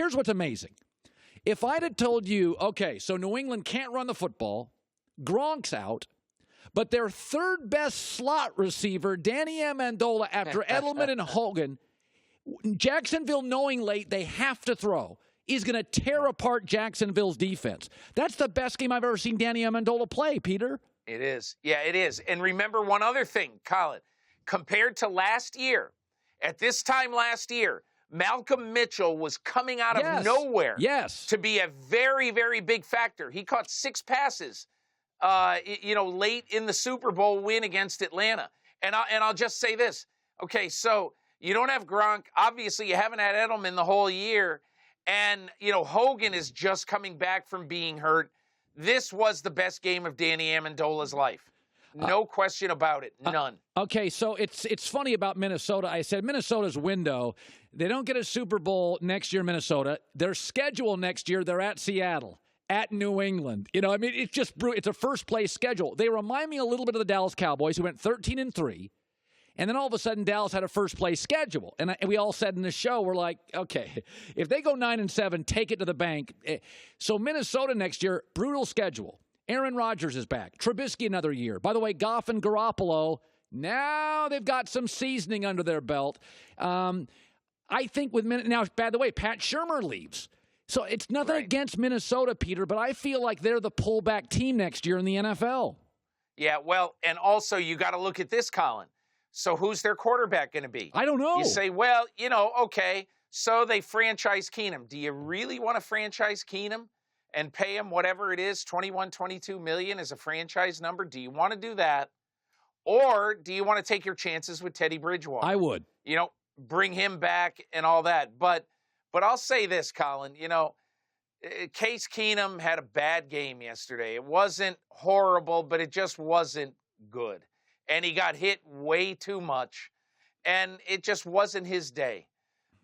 here's what's amazing. If I'd have told you, okay, so New England can't run the football, Gronk's out, but their third best slot receiver, Danny Amendola, after Edelman and Hogan, Jacksonville, knowing late they have to throw, is going to tear apart Jacksonville's defense. That's the best game I've ever seen Danny Amendola play, Peter. It is. Yeah, it is. And remember one other thing, Colin. Compared to last year, at this time last year, Malcolm Mitchell was coming out of nowhere to be a very, very big factor. He caught 6 passes, late in the Super Bowl win against Atlanta. And I'll just say this. Okay, so you don't have Gronk. Obviously, you haven't had Edelman the whole year. And, Hogan is just coming back from being hurt. This was the best game of Danny Amendola's life. No question about it. None. Okay, so it's funny about Minnesota. I said Minnesota's window. They don't get a Super Bowl next year, Minnesota. Their schedule next year, they're at Seattle, at New England. It's just it's a first-place schedule. They remind me a little bit of the Dallas Cowboys, who went 13-3. And then all of a sudden, Dallas had a first-place schedule. And we all said in the show, we're like, okay, if they go 9-7, take it to the bank. So Minnesota next year, brutal schedule. Aaron Rodgers is back. Trubisky another year. By the way, Goff and Garoppolo, now they've got some seasoning under their belt. I think now, by the way, Pat Shurmur leaves. So it's nothing against Minnesota, Peter, but I feel like they're the pullback team next year in the NFL. Yeah, well, and also you got to look at this, Colin. So who's their quarterback going to be? I don't know. You say, well, okay, so they franchise Keenum. Do you really want to franchise Keenum and pay him whatever it is, $21-22 million as a franchise number? Do you want to do that? Or do you want to take your chances with Teddy Bridgewater? I would. Bring him back and all that. But I'll say this, Colin, Case Keenum had a bad game yesterday. It wasn't horrible, but it just wasn't good. And he got hit way too much, and it just wasn't his day.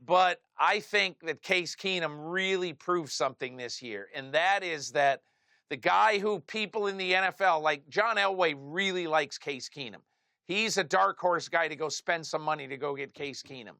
But I think that Case Keenum really proved something this year, and that is that the guy who people in the NFL, like John Elway, really likes Case Keenum. He's a dark horse guy to go spend some money to go get Case Keenum.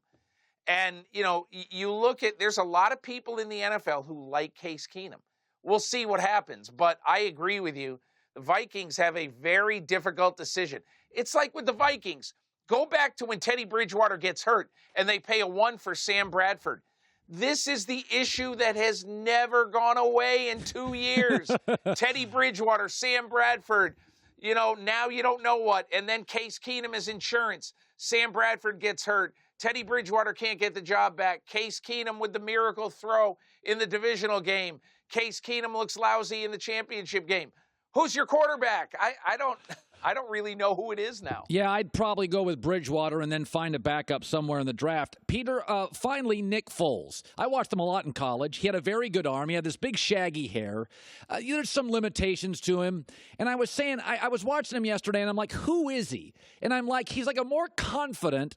And, you look at, there's a lot of people in the NFL who like Case Keenum. We'll see what happens, but I agree with you. The Vikings have a very difficult decision. It's like with the Vikings. Go back to when Teddy Bridgewater gets hurt and they pay a 1 for Sam Bradford. This is the issue that has never gone away in 2 years. Teddy Bridgewater, Sam Bradford, now you don't know what. And then Case Keenum is insurance. Sam Bradford gets hurt. Teddy Bridgewater can't get the job back. Case Keenum with the miracle throw in the divisional game. Case Keenum looks lousy in the championship game. Who's your quarterback? I don't really know who it is now. Yeah, I'd probably go with Bridgewater and then find a backup somewhere in the draft. Peter, finally, Nick Foles. I watched him a lot in college. He had a very good arm. He had this big shaggy hair. There's some limitations to him. And I was saying, I was watching him yesterday, and I'm like, who is he? And I'm like, he's like a more confident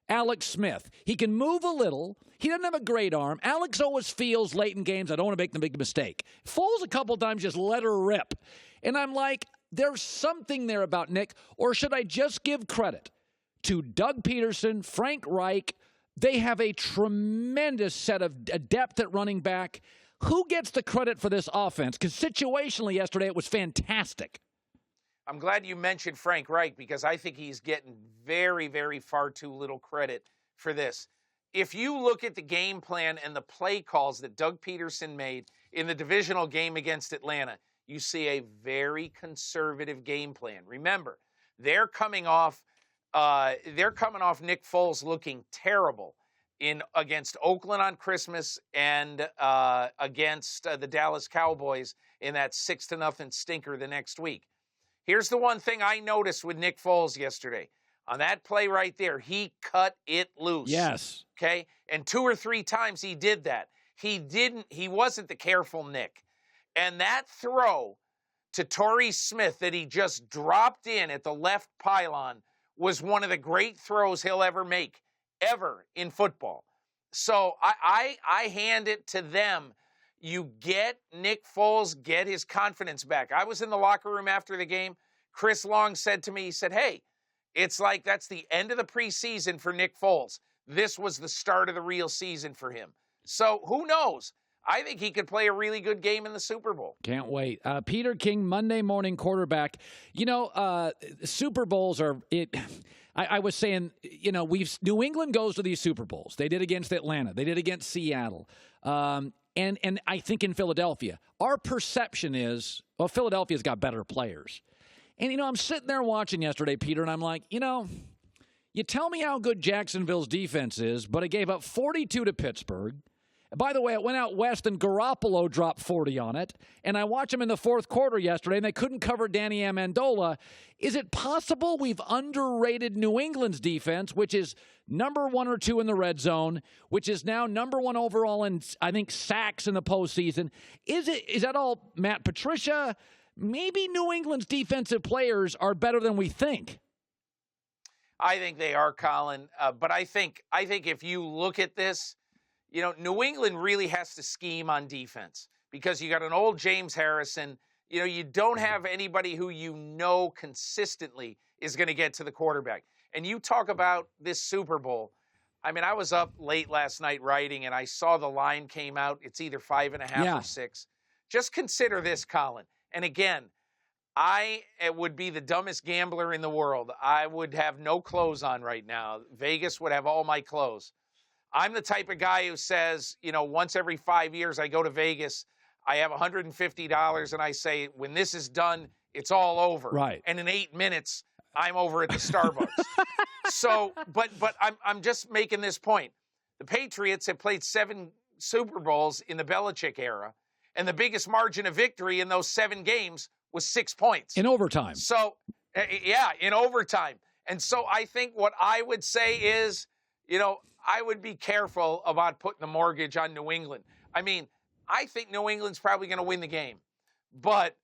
Alex Smith. He can move a little. He doesn't have a great arm. Alex always feels late in games, I don't want to make the big mistake. Foles a couple times just let her rip. And I'm like, there's something there about Nick, or should I just give credit to Doug Peterson, Frank Reich? They have a tremendous set of depth at running back. Who gets the credit for this offense? Because situationally yesterday it was fantastic. I'm glad you mentioned Frank Reich because I think he's getting very, very far too little credit for this. If you look at the game plan and the play calls that Doug Peterson made in the divisional game against Atlanta, you see a very conservative game plan. Remember, they're coming off Nick Foles looking terrible against Oakland on Christmas and against the Dallas Cowboys in that 6-0 stinker the next week. Here's the one thing I noticed with Nick Foles yesterday. On that play right there, he cut it loose. Yes. Okay? And 2 or 3 times he did that. He wasn't the careful Nick. And that throw to Torrey Smith that he just dropped in at the left pylon was one of the great throws he'll ever make, ever in football. So I hand it to them. You get Nick Foles, get his confidence back. I was in the locker room after the game. Chris Long said to me, he said, hey, it's like that's the end of the preseason for Nick Foles. This was the start of the real season for him. So who knows? I think he could play a really good game in the Super Bowl. Can't wait. Peter King, Monday morning quarterback. Super Bowls are it. I was saying, New England goes to these Super Bowls. They did against Atlanta. They did against Seattle. And I think in Philadelphia, our perception is, well, Philadelphia's got better players. And, I'm sitting there watching yesterday, Peter, and I'm like, you tell me how good Jacksonville's defense is, but it gave up 42 to Pittsburgh. By the way, it went out west and Garoppolo dropped 40 on it. And I watched them in the fourth quarter yesterday, and they couldn't cover Danny Amendola. Is it possible we've underrated New England's defense, which is number 1 or 2 in the red zone, which is now number 1 overall in, I think, sacks in the postseason? Is that all Matt Patricia? Maybe New England's defensive players are better than we think. I think they are, Colin. But I think if you look at this, New England really has to scheme on defense because you got an old James Harrison. You don't have anybody who consistently is going to get to the quarterback. And you talk about this Super Bowl. I mean, I was up late last night writing, and I saw the line came out. It's either 5.5 or 6. Just consider this, Colin. And again, I would be the dumbest gambler in the world. I would have no clothes on right now. Vegas would have all my clothes. I'm the type of guy who says, once every 5 years I go to Vegas, I have $150 and I say, when this is done, it's all over. Right. And in 8 minutes, I'm over at the Starbucks. So, but I'm just making this point. The Patriots have played 7 Super Bowls in the Belichick era, and the biggest margin of victory in those 7 games was 6 points. In overtime. So, in overtime. And so I think what I would say is, I would be careful about putting the mortgage on New England. I mean, I think New England's probably going to win the game, but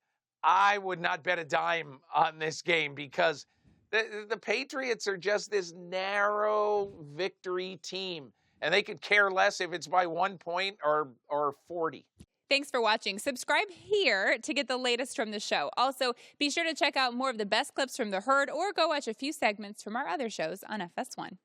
I would not bet a dime on this game because the Patriots are just this narrow victory team, and they could care less if it's by 1 point or 40. Thanks for watching. Subscribe here to get the latest from the show. Also, be sure to check out more of the best clips from The Herd or go watch a few segments from our other shows on FS1.